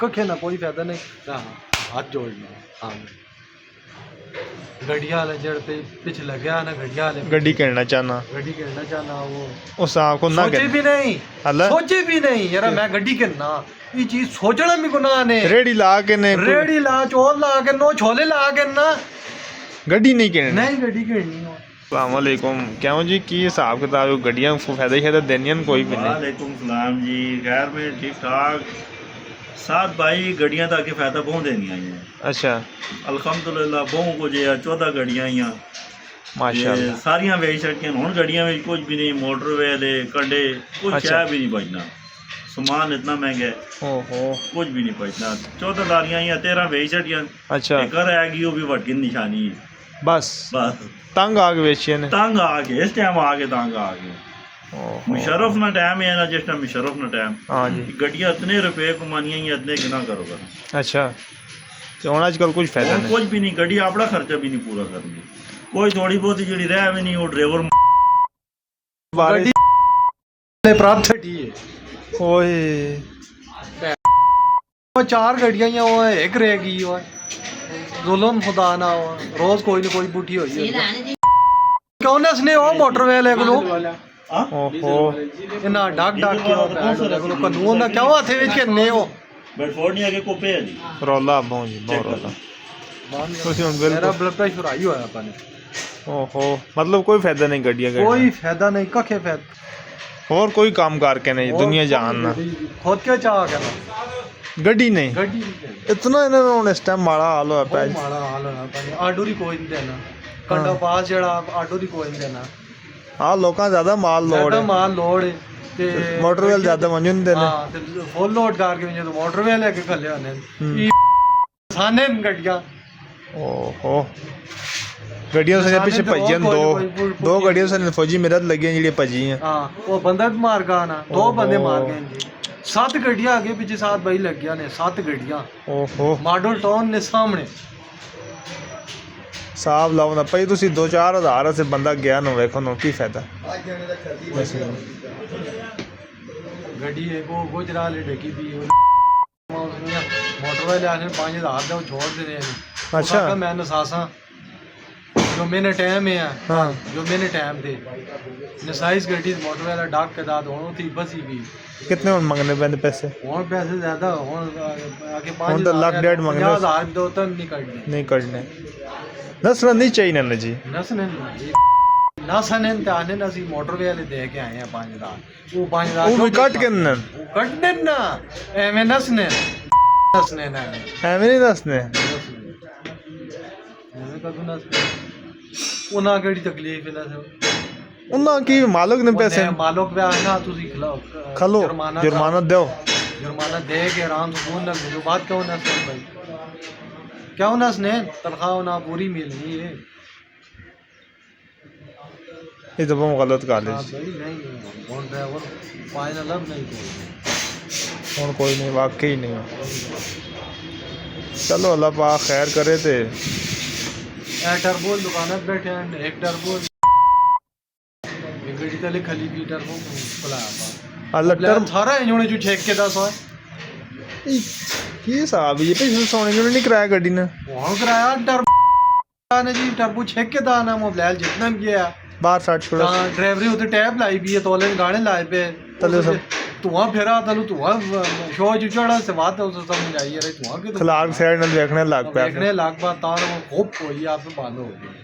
कखे ना कोई फायदा नहीं ना हाथ जोड़ना हाँ गड्डिया वाले जड़ पे पिछ लगा ना गड्डिया वाले गड्डी खेलना चाहना वो उस को ना सोचे भी नहीं सोचे भी नहीं यार मैं गड्डी करना ये चीज सोचना भी गुनाह ने रेडी ला के ने रेडी ला चोल ला के नो छोले ला के ना गड्डी नहीं खेलनी नहीं गड्डी खेलनी हो अस्सलामुअलैकुम क्यों जी की हिसाब किताब गड्डियां फायदा ही देनियां कोई भी नहीं। वालेकुम सलाम जी खैर में ठीक ठाक साथ भाई गड्डियां ताकि फायदा बहुत देनियां हैं। अच्छा अल्हम्दुलिल्लाह बहुत कुछ है 14 गड्डियां ही माशाअल्लाह सारियां वेच छड़ियां हुण गड्डियां में कुछ भी नहीं मोटरवे दे कंडे कुछ अच्छा। भी नहीं बचना सामान इतना महंगा है ओहो कुछ भी नहीं बचना 14 दारियां ही 13 वेच छड़ियां अच्छा एक रह गई वो भी वटकी निशानी है बस बस तंग आ गए बेचिए ने तंग आ गए इस टाइम आ गए तंग आ गए मुशर्रफ ना टाइम है ना जिस टाइम मुशर्रफ ना टाइम हाँ जी गड्डियां इतने रुपए कमानियां ही इतने गिना करोगा अच्छा तो हुण अजकल कुछ फायदा और नहीं कुछ भी नहीं गड्डी अपना खर्चा भी नहीं पूरा करनी कोई थोड़ी बहुत जी रह भी नहीं वो ड्राइवर बारिश प्राप्त छठी है ओए वो 4 गड्डियां ही वो एक रह गई वो जुल्म खुदा ना हो रोज कोई ना कोई बूटी होई है कौन ने वो मोटरवे ले को ओहो इना डाक डाक के बैठ ले को कानून ना क्यों हाथे विच करने हो बैडफोर्ड के कोपे है जी रौला बहुत जी बहुत रौला ਤੁਸੀਂ ਹੁਣ मेरा बिल्कुल ब्लड प्रेशर हाई होया पाने ओहो मतलब कोई फायदा नहीं गड्डियां कोई फायदा नहीं कखे फायदा और कोई काम करके नहीं दुनिया जानना खुद के चाह करना गड्डी नहीं गड्डी इतना इन्होंने ਹੁਣ ਇਸ ਟਾਈਮ ਮਾੜਾ ਹਾਲ ਹੋਇਆ ਪਿਆ बहुत माड़ा हाल होया पाने आडू दी कोई नहीं देना कंडा पास जेड़ा आडू दी कोई नहीं देना ਆ ਲੋਕਾਂ ਜ਼ਿਆਦਾ ਮਾਲ ਲੋੜ ਸਾਡਾ ਹੈ ਮਾਲ ਲੋੜ ਹੈ ਤੇ ਮੋਟਰਵੇਲ ਜ਼ਿਆਦਾ ਮੰਜੂ ਨਹੀਂ ਦੇਣੇ ਹਾਂ ਤੇ ਫੁੱਲ ਲੋਡ ਕਰਕੇ ਜਦੋਂ ਮੋਟਰਵੇ ਲੈ ਕੇ ਖੱਲੇ ਆਨੇ ਇਹ ਸਾਨੇ ਗੱਡੀਆਂ ਓਹੋ ਗੱਡੀਆਂ ਸਾਰੇ ਪਿੱਛੇ ਭੱਜੀਆਂ ਦੋ ਗੱਡੀਆਂ ਸਾਰੇ ਫੌਜੀ ਮੇਰੇ ਲੱਗੀਆਂ ਜਿਹੜੀਆਂ ਭੱਜੀਆਂ ਹਾਂ ਉਹ ਬੰਦਾ ਵੀ ਮਾਰ ਗਿਆ ਨਾ 2 ਬੰਦੇ ਮਾਰ ਗਏ ਜੀ 7 ਗੱਡੀਆਂ ਅੱਗੇ ਪਿੱਛੇ 7 ਬਾਈ ਲੱਗੀਆਂ ਨੇ 7 ਗੱਡੀਆਂ ਓਹੋ ਮਾਡਲ ਟਾਊਨ ਨੇ ਸਾਹਮਣੇ ਸਾਬ ਲਾਉਣਾ ਪਈ ਤੁਸੀਂ 2-4 ਹਜ਼ਾਰ ਸੇ ਬੰਦਾ ਗਿਆ ਨੂੰ ਵੇਖੋ ਨੂੰ ਕੀ ਫਾਇਦਾ ਗੱਡੀ ਹੈ ਉਹ ਗੁਜਰਾ ਲੈ ਡਕੀ ਵੀ ਮੋਟਰਵੇ ਲੈ ਆਖਰ 5000 ਦਾ ਛੋੜ ਦੇ ਰਹੇ ਨੇ ਅੱਛਾ ਮੈਂ ਨਸਾਸਾਂ जो मैंने टाइम है हाँ जो मैंने टाइम थे नसाइस गड्डी मोटर वाला डाक के दाद होना थी बसी भी कितने ਹੁਣ ਮੰਗਨੇ ਪੈਂਦੇ ਪੈਸੇ और पैसे ज्यादा और आगे 5 तो लाख डेढ़ मंगने 50,000 दो तक नहीं कटने नहीं करने दसना नहीं चाहिए ना जी नसने नसने ते आने ना सी मोटरवे वाले दे के आए हैं 5,000 वो 5,000 ਉਹ ਵੀ ਕੱਟ ਕੇ ਨਾ कटने ना एਵੇਂ नसने ना ਐਵੇਂ ਨਹੀਂ ਦੱਸਨੇ एਵੇਂ कदू नसने ਉਹਨਾਂ ਕਿਹੜੀ ਤਕਲੀਫ ਇਹਨਾਂ ਸੇ ਉਹਨਾਂ ਕੀ ਮਾਲਕ ਨੇ ਪੈਸੇ ਮਾਲਕ ਵੀ ਆਣਾ ਤੁਸੀਂ ਖਲੋ जुर्माना दो जुर्माना दे के आराम से फोन लग जो बात क्यों ना सुन भाई क्यों ना सुने तनख्वाह ना पूरी मिलनी है ये तो बहुत गलत कर ली भाई नहीं कौन ड्राइवर फाइनल अब नहीं कोई और कोई नहीं वाकई नहीं चलो अल्लाह पाक खैर करे थे टर्बो दुकान बैठे हैं एक टर्बो गड्डी तले खली भी टर्बो खुलाया अल्लाह टर्म सारा इन्होंने जो छेक के 10 है ਕੀ ਹਿਸਾਬ ਹੈ ਪਿਛਲੇ ਸੋਨੇ ਨੂੰ ਨਹੀਂ ਕਰਾਇਆ ਗੱਡੀ ਨੇ वहां कराया टर्बो ने जी टर्बो छेक के दाना मोबाइल जितना भी गया ਬਾਹਰ ਸਾਈਡ ਛੋੜਾ हाँ ड्राइवरी होते टैब लाई भी है तोले गाने लाए पे तले सब ਧੂਆਂ ਫੇਰਾ ਤਲੂ ਧੂਆਂ ਸ਼ੋਜ ਚੜਾ ਸੇ ਬਾਤ ਉਸ ਸਮਝ ਆਈ ਰੇ ਧੂਆਂ ਕਿ ਖਲਾਰ ਸਾਈਡ ਨਾਲ ਦੇਖਣੇ ਲੱਗ ਪਿਆ ਦੇਖਣੇ ਲੱਗ ਪਾ ਤਾਂ ਉਹ ਖੋਪ ਹੋਈ ਆਪੇ ਬੰਦ ਹੋ ਗਈ